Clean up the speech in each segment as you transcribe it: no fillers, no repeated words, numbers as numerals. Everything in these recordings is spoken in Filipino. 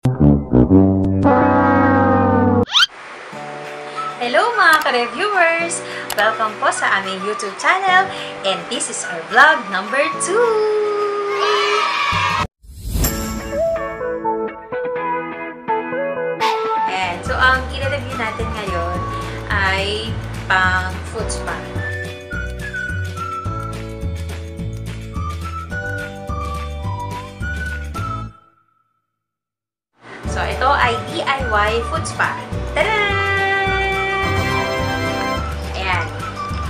Hello mga ka-reviewers! Welcome po sa aming YouTube channel and this is our vlog number 2! And so ang i-review natin ngayon ay pang food spa. So ito ay DIY food spa. Tada!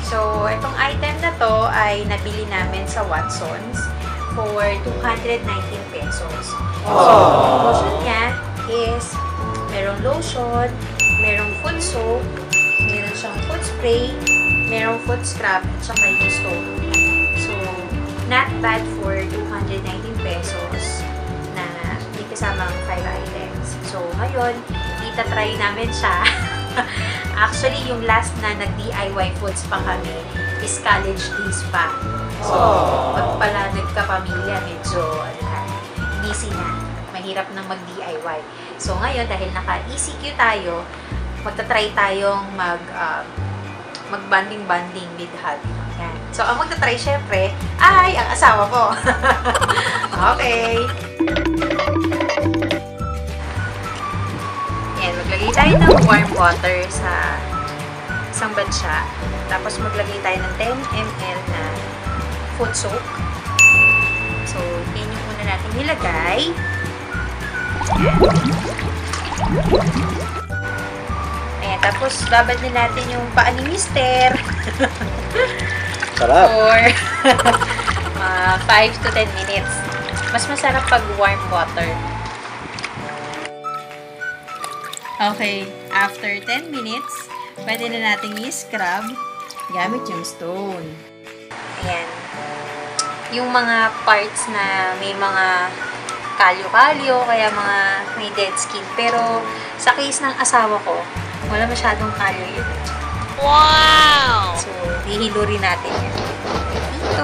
So, itong item na to ay nabili namin sa Watsons for 219 pesos. So, yung lotion niya is merong lotion, merong foot soap, meron siyang foot spray, merong foot scrub, at saka yung stone. So, not bad for 219 pesos na may kasamang 5 items. So, ngayon, itatry namin siya. Actually, yung last na nag-DIY foods pa kami is college days pa. So, pag pala nagkapamilya, medyo busy na. Mahirap na mag-DIY. So, ngayon, dahil naka-ECQ tayo, magta-try tayong mag-banding-banding with hubby. Yan. So, ang magta-try syempre ay ang asawa ko. Okay. Maglagay tayo ng warm water sa isang batsa. Tapos maglagay tayo ng 10 ml na foot soap. So, yan yung una natin nilagay. Ayan, tapos babad na natin yung paa ni Mister. Sarap! For 5 to 10 minutes. Mas masarap pag warm water. Okay, after 10 minutes, pwede na natin i-scrub gamit yung stone. Ayan. Yung mga parts na may mga kalyo-kalyo, kaya mga may dead skin. Pero sa case ng asawa ko, wala masyadong kalyo yun. Wow! So, hihilurin natin yan. Dito.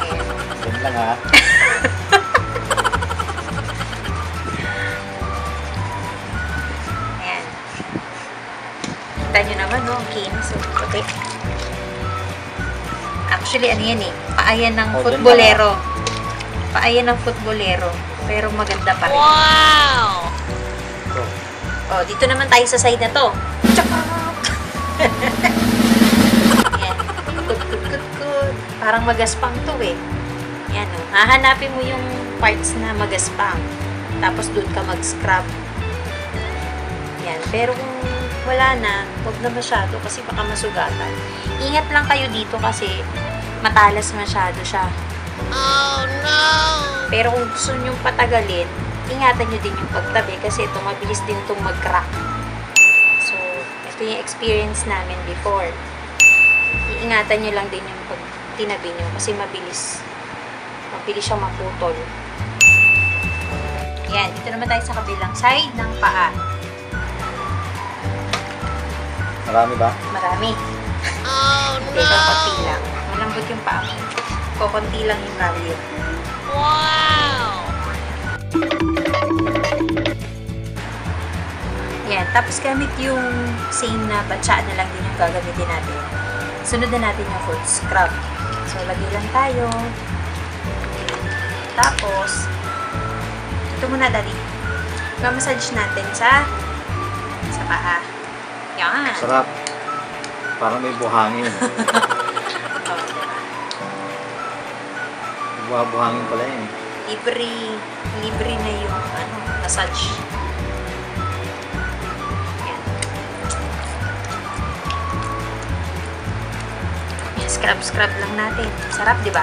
Ayan. Yan lang ha. Kita nyo naman, no? Okay, so, okay. Actually, ano yan eh? Paayan ng footballero. Paayan ng footballero. Pero maganda pa rin. Wow! Oh, dito naman tayo sa side na to. Ayan. Good. Parang magaspang to eh. Ayan, oh. Hahanapin mo yung parts na magaspang. Tapos doon ka mag-scrub. Ayan. Pero kung wala na, huwag na masyado kasi baka masugatan. Ingat lang kayo dito kasi matalas masyado siya. Oh no! Pero kung gusto nyo patagalin, ingatan nyo din yung pagtabi kasi ito mabilis din itong mag-crack. So, ito yung experience namin before. Iingatan nyo lang din yung pag tinabi nyo kasi mabilis siyang maputol. Yan, dito naman tayo sa kabilang side ng paa. Marami ba? Marami. Oh, no! Teka, konti lang. Malambot yung paa mo. Konti lang yung value. Wow! Yan. Tapos gamit yung same na batsa na lang din yung gagamitin natin. Sunod na natin yung foot scrub. So, lagay lang tayo. Tapos, ito muna dali. Massage natin sa paa. Yan. Sarap. Parang may buhangin. Oh, diba? Buhangin pala yun. Libre na yung massage. Yan. Yan, scrub lang natin. Sarap, di ba?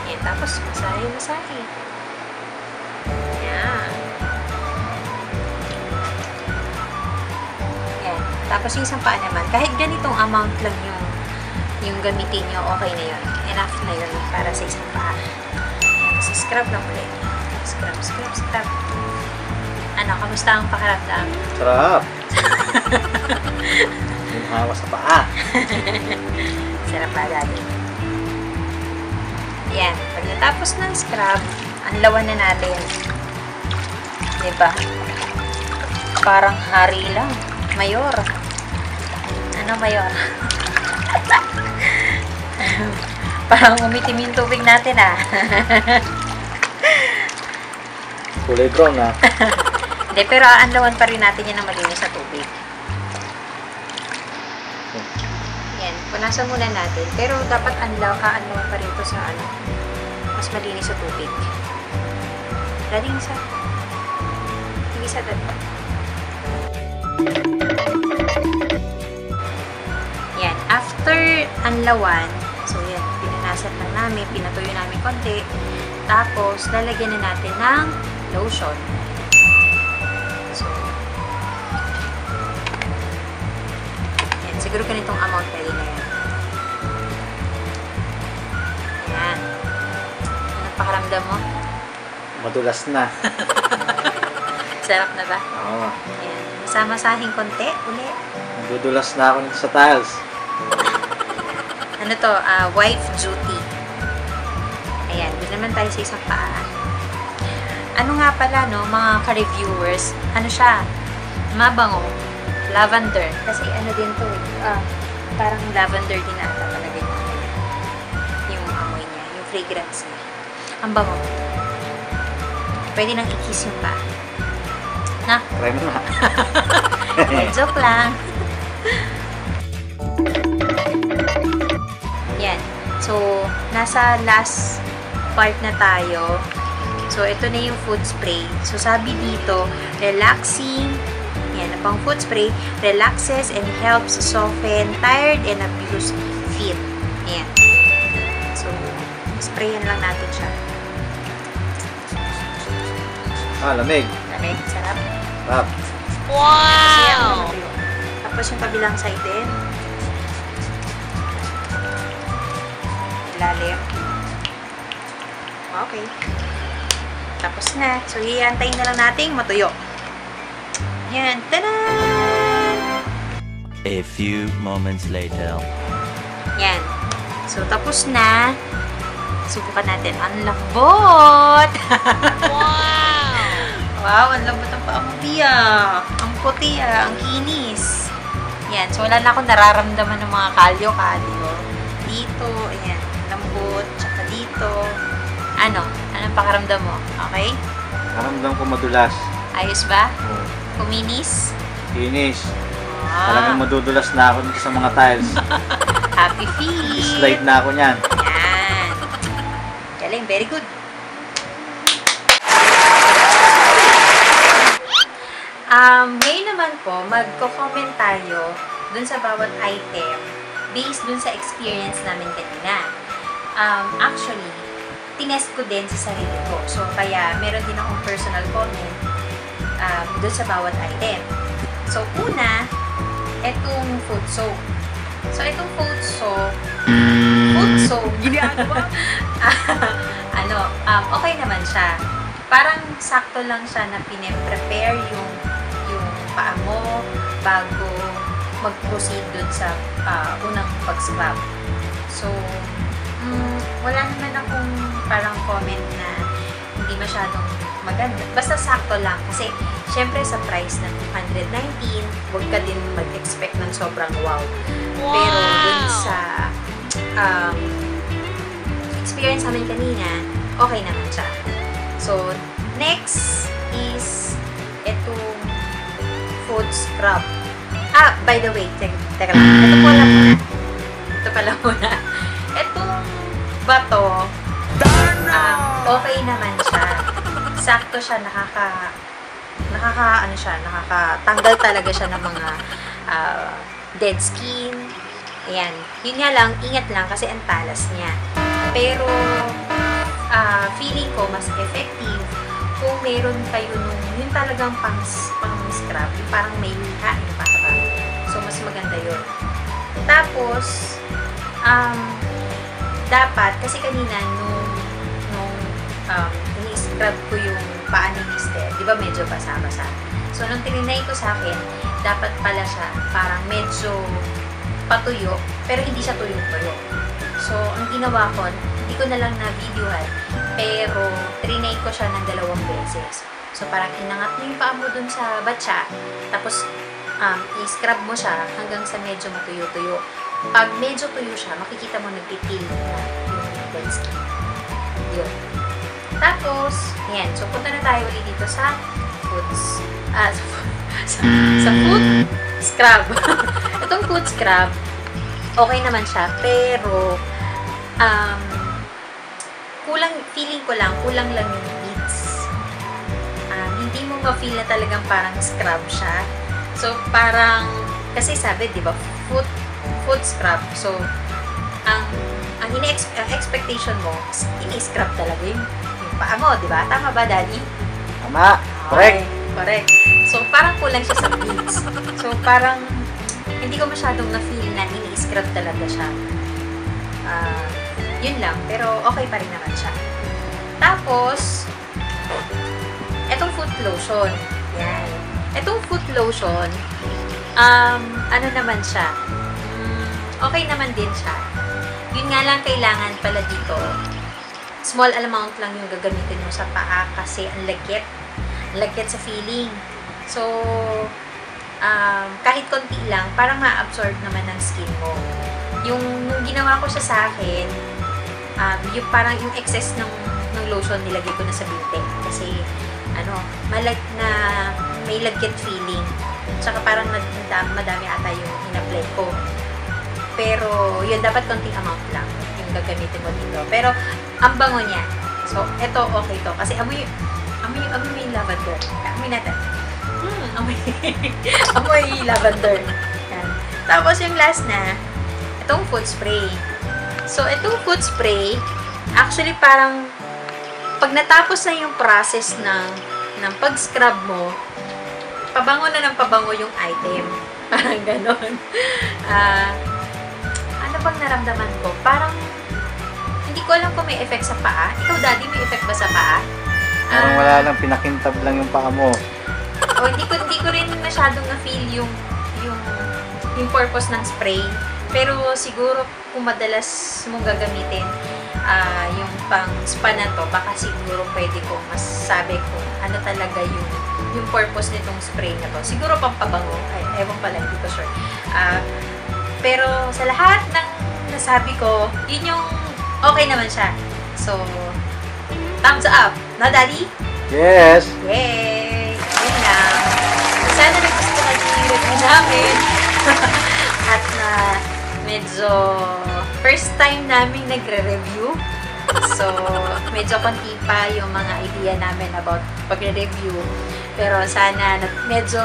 Yan, tapos masahe. Yan. Tapos yung isang paa naman, kahit ganitong amount lang yung gamitin nyo, okay na yun. Enough na yun para sa isang paa. So, scrub lang ulit. Scrub. Ano, kamusta ang pakiramdam? Sarap! Yung hawa sa paa. Sarap pa dati. Yan. Pag natapos ng scrub, anlawan na natin. Diba? Parang hari lang. Mayor. Ano mayor? Parang umitim yung tubig natin ah. Kulay brown na. Hindi, pero aanlawan pa rin natin yan ng malinis sa tubig. Yan, punasan muna natin. Pero dapat aanlawan pa rin ito sa ano, mas malinis sa tubig. Daling isa. Sige sa dati. Yan, after anlawan, so yan, pinanasan lang namin, pinatuyo namin konti. Tapos, lalagyan na natin ng lotion. So, yan. Siguro ganitong amount pwede na yan. Yan. Anong pakaramdam mo? Madulas na. Sarap na ba? Oo. Yan. Masama-sahing konti. Uli. Madudulas na ako nito sa tiles. Ano to? Wife duty. Ayan. Doon naman tayo sa isang paa. Ano nga pala, no, mga ka-reviewers, ano siya? Mabango. Lavender. Kasi ano din to, parang lavender din ata talaga yung amoy niya, yung fragrance niya. Ang bango. Pwede nang i-kiss yung paa. Na? Try mo na. Joke lang. Yan. So, nasa last part na tayo. So, ito na yung foot spray. So, sabi dito, relaxing. Yan, na pang foot spray. Relaxes and helps soften tired and abused feet. Yan. So, sprayan lang natin siya. Lamig. Lamig. Sarap. Sarap. Wow! Tapos yung kabilang side din. Ilalim. Okay. Tapos na. So, hihantayin na lang nating matuyo. Yan. Tada! A few moments later. Yan. So, tapos na. Subukan natin. Ang lambot! Wow! Wow, ang lambot ang paa mo, Pia. Ang puti, ang kinis. Yan. So, wala na akong nararamdaman ng mga kalyo-kalyo. Dito, ayan. Lambot, tsaka dito. Ano? Anong pakaramdam mo? Okay? Karamdam ko madulas. Ayos ba? Kuminis? Kinis. Talagang madudulas na ako dito sa mga tiles. Happy feet! Slide na ako niyan. Yan. Galing. Very good. Ngayon naman po, magko-comment tayo dun sa bawat item based dun sa experience namin kanina. Actually, tinest ko din sa sarili ko. So, kaya meron din akong personal comment dun sa bawat item. So, una, etong foot soap. So, itong foot soap, okay naman siya. Parang sakto lang siya na pine-prepare yung paa mo bago mag-proceed dun sa unang pag-scrub. So, wala naman akong parang comment na hindi masyadong maganda. Basta sakto lang. Kasi, syempre sa price ng 219, huwag ka din mag-expect ng sobrang wow. Pero, dun sa experience namin kanina, okay naman siya. So, next is itong foot scrub. By the way, teka lang. Ito pala muna. Itong bato, okay naman siya. Sakto siya, nakakatanggal talaga siya ng mga dead skin. Ayan. Yun nga lang, ingat lang kasi ang talas niya. Pero, feeling ko mas effective kung meron kayo yung talagang pang-scrub, yung parang may liha, yung parang. So, mas maganda yun. Tapos, dapat, kasi kanina, nung ini-scrub ko yung paa ni Mister, di ba medyo basa-basa? So, nung tininay ko sa akin, dapat pala siya parang medyo patuyo, pero hindi siya tuyong-tuyo. So, ang ginawa ko, hindi hindi ko na lang na-videohan. Pero, trinay ko siya ng 2 beses. So, parang inangat mo yung paa mo dun sa batya, tapos, i-scrub mo siya hanggang sa medyo matuyo-tuyo. Pag medyo tuyo siya, makikita mo nagtitil na yung dead skin. Yun. Tapos, yan. So, punta na tayo ulit dito sa sa foot scrub. Itong foot scrub, okay naman siya, pero feeling ko lang, kulang lang yung beads. Hindi mo ma-feel na talagang parang scrub siya. So, parang, kasi sabi, di ba, foot scrub. So, ang expectation mo, ini-scrub talaga yung paa mo, di ba? Tama ba, Daddy? Tama. Correct. Okay, correct. So, parang kulang siya sa beads. So, parang, hindi ko masyadong na-feel na ini-scrub talaga siya. Yun lang. Pero, okay pa rin naman siya. Tapos, etong foot lotion. Yan. Etong foot lotion, ano naman siya? Okay naman din siya. Yun nga lang, kailangan pala dito, small amount lang yung gagamitin mo sa paa kasi ang lagkit. Lagkit sa feeling. So, kahit konti lang, parang ma-absorb naman ng skin mo. Yung ginawa ko siya sa akin, yung parang yung excess ng lotion nilagay ko na sa binte. Kasi, may lagkit feeling. Tsaka parang madami ata yung in-apply ko. Pero, yun, dapat konting amount lang yung gagamitin mo dito. Pero, ang bango niya. So, eto, okay to. Kasi amoy yung lavender. Amoy natin. Amoy lavender. Yan. Tapos, yung last na, itong foot spray. So, itong foot spray, actually, parang, pag natapos na yung process ng pag-scrub mo, pabango na ng pabango yung item. Parang ganon. Ano bang naramdaman ko? Parang, hindi ko alam kung may effect sa paa. Ikaw, Daddy, may effect ba sa paa? Parang wala lang, pinakintab lang yung paa mo. Hindi ko rin masyadong na-feel yung purpose ng spray. Pero siguro, kung madalas mong gagamitin yung pang spa na to, baka siguro pwede kong masasabi kung ano talaga yung purpose nitong spray na to. Siguro pampabango. Ay, ewan pala, hindi ko sure. Pero sa lahat ng nasabi ko, yun yung okay naman siya. So, thumbs up. Na, Daddy? Yes! Yay! Yun lang. Sana nagustuhan niyo yung review namin. At medyo first time namin nagre-review. So, medyo konti pa yung mga idea namin about pagre-review. Pero sana medyo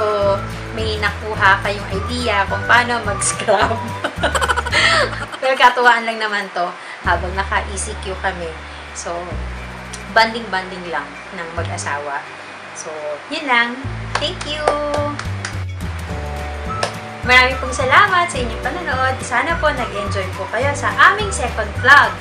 may nakuha kayong idea kung paano mag-scrub. Pero katuwaan lang naman to habang naka-ECQ kami. So, banding-banding lang ng mag-asawa. So, yun lang. Thank you! Maraming pong salamat sa inyong panonood. Sana po nag-enjoy po kayo sa aming second vlog.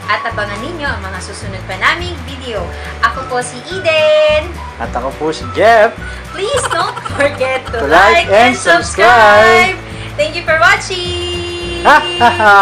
At abangan ninyo ang mga susunod pa naming video. Ako po si Eden. At ako po si Jeff. Please don't forget to like and subscribe. Thank you for watching! Ha ha ha!